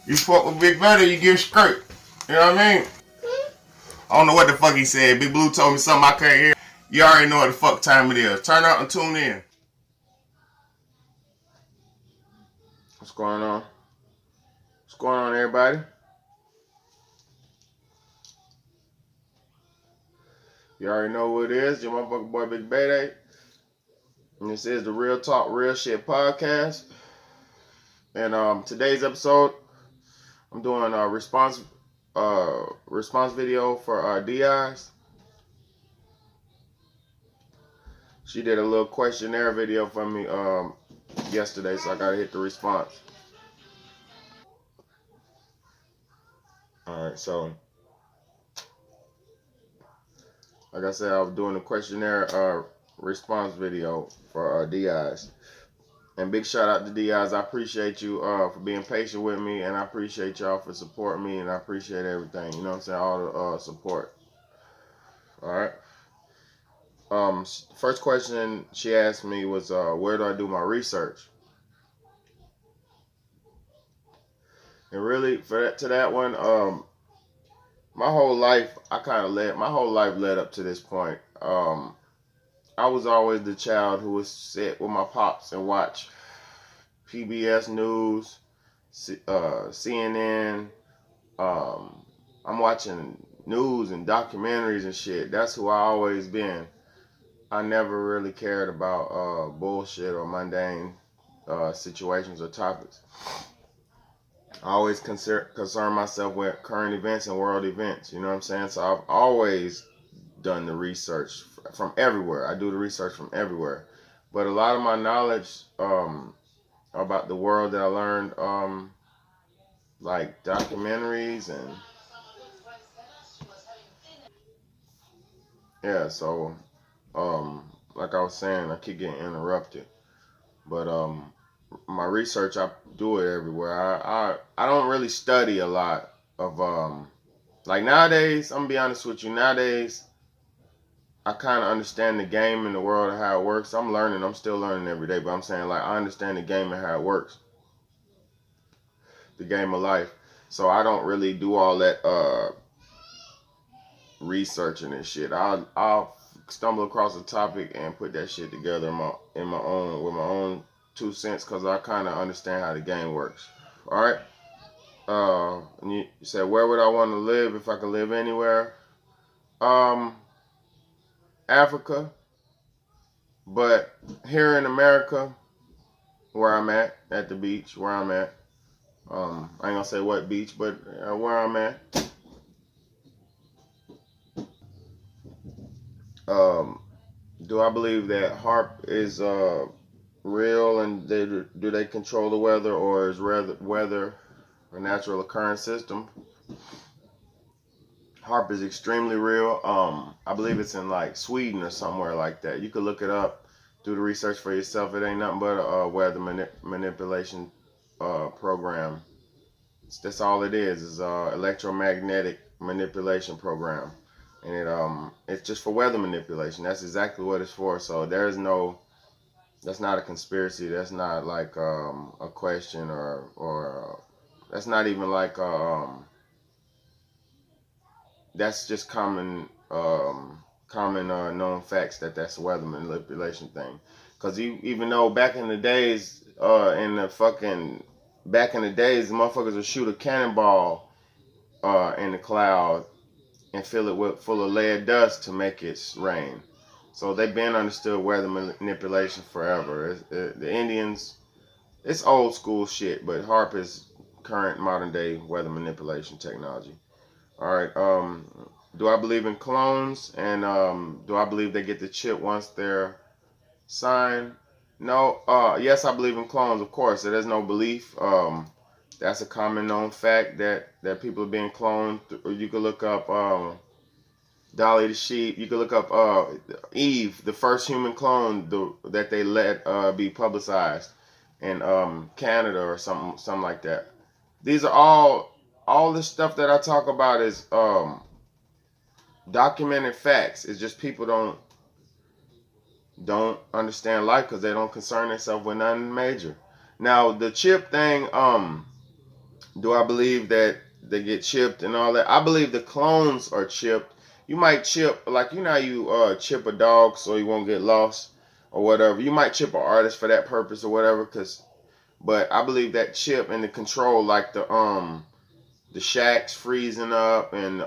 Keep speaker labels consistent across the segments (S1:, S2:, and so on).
S1: You fuck with Big Brother, you get skirt. You know what I mean? I don't know what the fuck he said. Big Blue told me something I can't hear. You already know what the fuck time it is. Turn out and tune in. What's going on? What's going on, everybody? You already know what it is. Your motherfucking boy Big BAYDAY. And this is the Real Talk, Real Shit podcast. And today's episode, I'm doing a response video for DIs. She did a little questionnaire video for me yesterday, so I gotta hit the response. Alright, so like I said, I was doing a questionnaire response video for DIs. And big shout out to DIs. I appreciate you for being patient with me, and I appreciate y'all for supporting me, and I appreciate everything. You know what I'm saying? All the support. Alright. First question she asked me was, where do I do my research? And really, to that one, my whole life led up to this point. I was always the child who would sit with my pops and watch PBS News, CNN. I'm watching news and documentaries and shit. That's who I always been. I never really cared about bullshit or mundane situations or topics. I always concern myself with current events and world events. You know what I'm saying? So I've always done the research from everywhere. I do the research from everywhere. But a lot of my knowledge about the world that I learned, like documentaries and yeah. So like I was saying, I keep getting interrupted. But my research, I do it everywhere. I don't really study a lot of like nowadays. I'm gonna be honest with you. Nowadays, I kind of understand the game and the world and how it works. I'm learning. I'm still learning every day. But I'm saying, like, I understand the game and how it works, the game of life. So I don't really do all that researching and shit. I'll stumble across a topic and put that shit together with my own 2 cents, because I kind of understand how the game works. All right. And you said, where would I want to live if I could live anywhere? Africa. But here in America, where I'm at the beach, where I'm at, I ain't gonna say what beach, but where I'm at. Do I believe that HARP is real, and do they control the weather, or is weather a natural occurrence system? HARP is extremely real. I believe it's in like Sweden or somewhere like that. You could look it up, do the research for yourself. It ain't nothing but a weather manipulation program. That's all it is electromagnetic manipulation program. And it's just for weather manipulation. That's exactly what it's for. So that's not a conspiracy. That's not like a question or that's not even like that's just common known facts that's a weather manipulation thing. Because even though back in the days, back in the days, the motherfuckers would shoot a cannonball in the cloud and fill it full of lead dust to make it rain. So they've been understood weather manipulation forever. The Indians, it's old school shit, but HARP is current modern day weather manipulation technology. All right. Do I believe in clones? And do I believe they get the chip once they're signed? No. Yes, I believe in clones, of course. There's no belief. That's a common known fact that people are being cloned. You could look up Dolly the sheep. You could look up Eve, the first human clone that they let be publicized in Canada or something like that. These are all this stuff that I talk about is documented facts. It's just people don't understand life because they don't concern themselves with nothing major. Now the chip thing, Do I believe that they get chipped and all that? I believe the clones are chipped. You might chip, like, you know how you chip a dog so he won't get lost or whatever. You might chip an artist for that purpose or whatever, but I believe that chip and the control, like the Shaqs freezing up and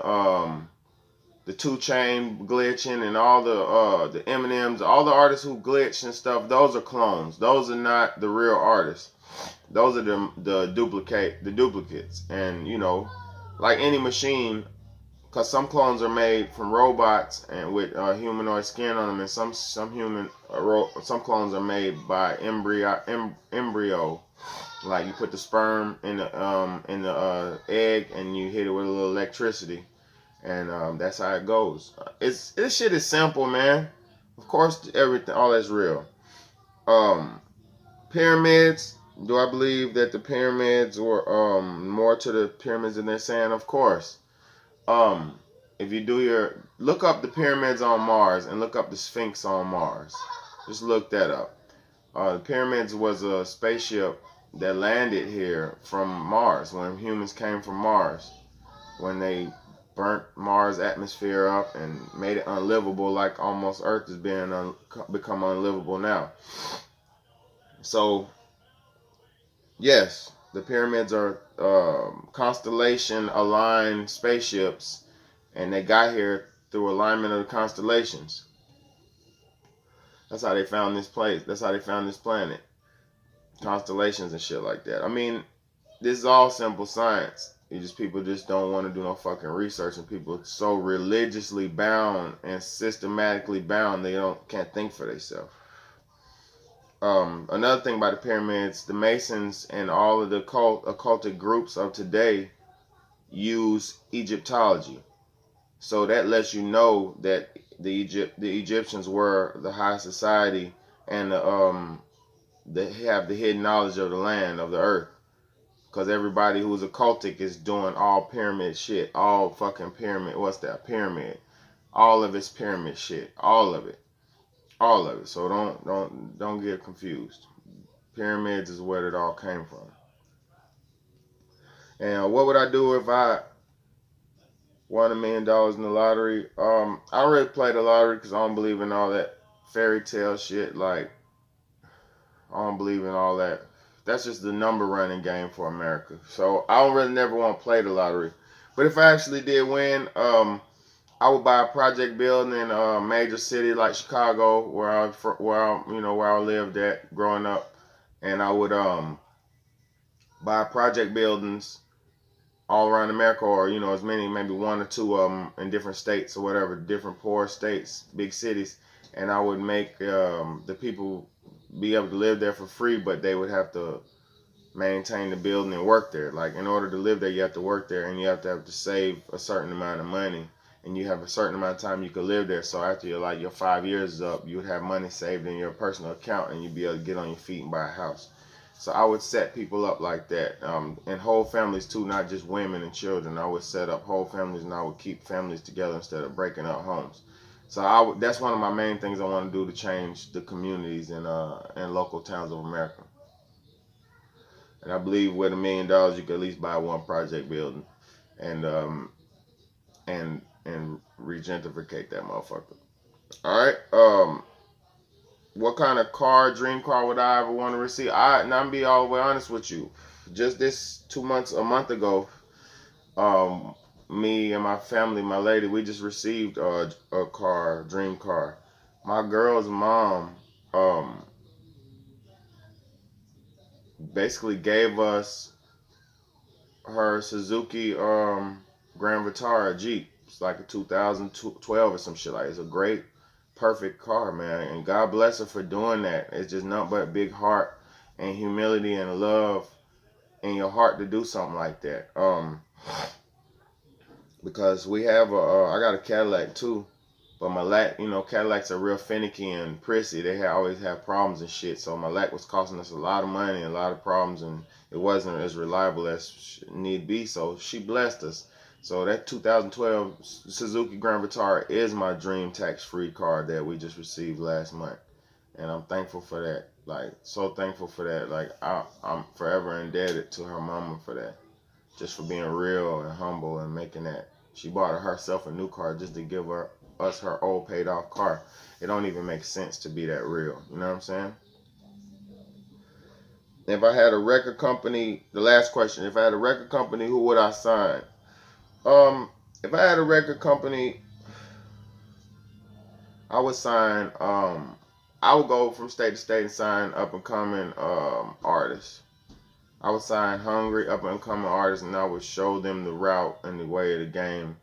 S1: the 2 Chain glitching and all the Eminems, all the artists who glitch and stuff, those are clones. Those are not the real artists. Those are the duplicates. And you know, like any machine, because some clones are made from robots and with humanoid skin on them, and some clones are made by embryo. Like you put the sperm in the egg and you hit it with a little electricity, and that's how it goes. This shit is simple, man. Of course, everything, all that's real. Pyramids. Do I believe that the pyramids were more to the pyramids than they're saying? Of course. If you look up the pyramids on Mars and look up the Sphinx on Mars. Just look that up. The pyramids was a spaceship that landed here from Mars when humans came from Mars. When they burnt Mars' atmosphere up and made it unlivable, like almost Earth is become unlivable now. So, yes, the pyramids are constellation aligned spaceships, and they got here through alignment of the constellations. That's how they found this place. That's how they found this planet. Constellations and shit like that. I mean, this is all simple science. People just don't want to do no fucking research, and people are so religiously bound and systematically bound they can't think for themselves. Another thing about the pyramids, the Masons and all of the occultic groups of today use Egyptology. So that lets you know that the Egyptians were the high society, and they have the hidden knowledge of the land, of the earth. Because everybody who's occultic is doing all pyramid shit. All fucking pyramid. What's that? Pyramid. All of it's pyramid shit. All of it. All of it. So don't get confused. Pyramids is where it all came from. And what would I do if I won $1 million in the lottery? I don't really play the lottery because I don't believe in all that fairy tale shit. Like, I don't believe in all that. That's just the number running game for America. So I don't really never want to play the lottery. But if I actually did win, I would buy a project building in a major city like Chicago, where I lived at growing up, and I would buy project buildings all around America, or as many, maybe 1 or 2 of them in different states or whatever, different poor states, big cities, and I would make the people be able to live there for free, but they would have to maintain the building and work there. Like, in order to live there, you have to work there, and you have to save a certain amount of money, and you have a certain amount of time you could live there. So after your 5 years is up, you would have money saved in your personal account, and you'd be able to get on your feet and buy a house. So I would set people up like that, and whole families too, not just women and children. I would set up whole families, and I would keep families together instead of breaking up homes. So that's one of my main things I want to do to change the communities in local towns of America. And I believe with $1 million you could at least buy 1 project building, and regentrificate that motherfucker. All right. What kind of dream car would I ever want to receive? I'm be all the way honest with you. Just this a month ago, me and my family, my lady, we just received a dream car. My girl's mom, basically gave us her Suzuki, Grand Vitara Jeep. It's like a 2012 or some shit. Like, it's a great, perfect car, man. And God bless her for doing that. It's just nothing but big heart and humility and love in your heart to do something like that. Because we have I got a Cadillac too, but my lack, Cadillacs are real finicky and prissy. They always have problems and shit. So my lack was costing us a lot of money and a lot of problems, and it wasn't as reliable as need be. So she blessed us. So that 2012 Suzuki Grand Vitara is my dream tax-free car that we just received last month, and I'm thankful for that. Like, so thankful for that. Like, I'm forever indebted to her mama for that. just for being real and humble and making that. She bought herself a new car just to give us her old paid off car. It don't even make sense to be that real. You know what I'm saying? If I had a record company, the last question, if I had a record company, who would I sign? If I had a record company, I would sign, I would go from state to state and sign up and coming artists. I would sign hungry up and coming artists, and I would show them the route and the way of the game,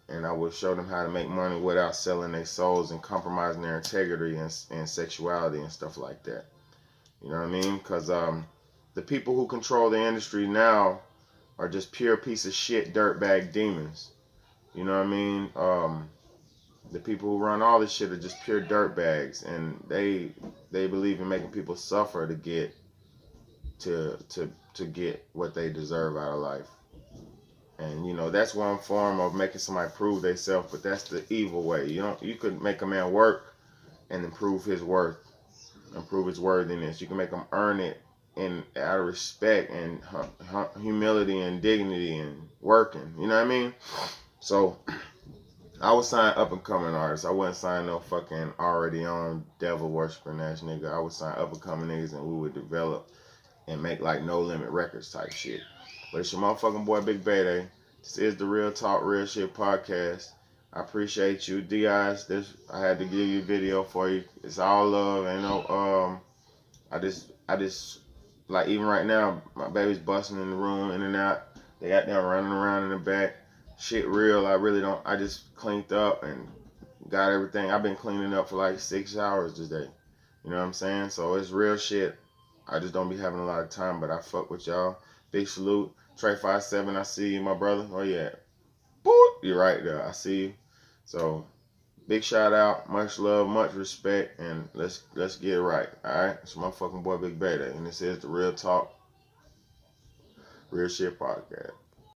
S1: and I would show them how to make money without selling their souls and compromising their integrity and sexuality and stuff like that. You know what I mean? Because the people who control the industry now are just pure piece of shit dirtbag demons. You know what I mean? The people who run all this shit are just pure dirtbags, and they believe in making people suffer to get to get what they deserve out of life. And you know, that's one form of making somebody prove themselves, but that's the evil way. You could make a man work and improve his worth, improve his worthiness. You can make him earn it in out of respect and humility and dignity and working. You know what I mean? So I would sign up and coming artists. I wouldn't sign no fucking already on devil worshiping ass nigga. I would sign up and coming niggas, and we would develop and make like No Limit Records type shit. But it's your motherfucking boy Big Bayday. This is the Real Talk Real Shit podcast. I appreciate you, D.I.S. This I had to give you a video for you. It's all love. Ain't no I just like even right now my baby's busting in the room in and out. They got them running around in the back. Shit real. I really don't. I just cleaned up and got everything. I've been cleaning up for like 6 hours today. You know what I'm saying? So it's real shit. I just don't be having a lot of time, but I fuck with y'all. Big salute. Trey 57, I see you, my brother. Oh yeah. Boop. You're right there. I see you. So big shout out, much love, much respect, and let's get it right. Alright? It's my fucking boy Big Bayday, and this is the Real Talk, Real Shit Podcast.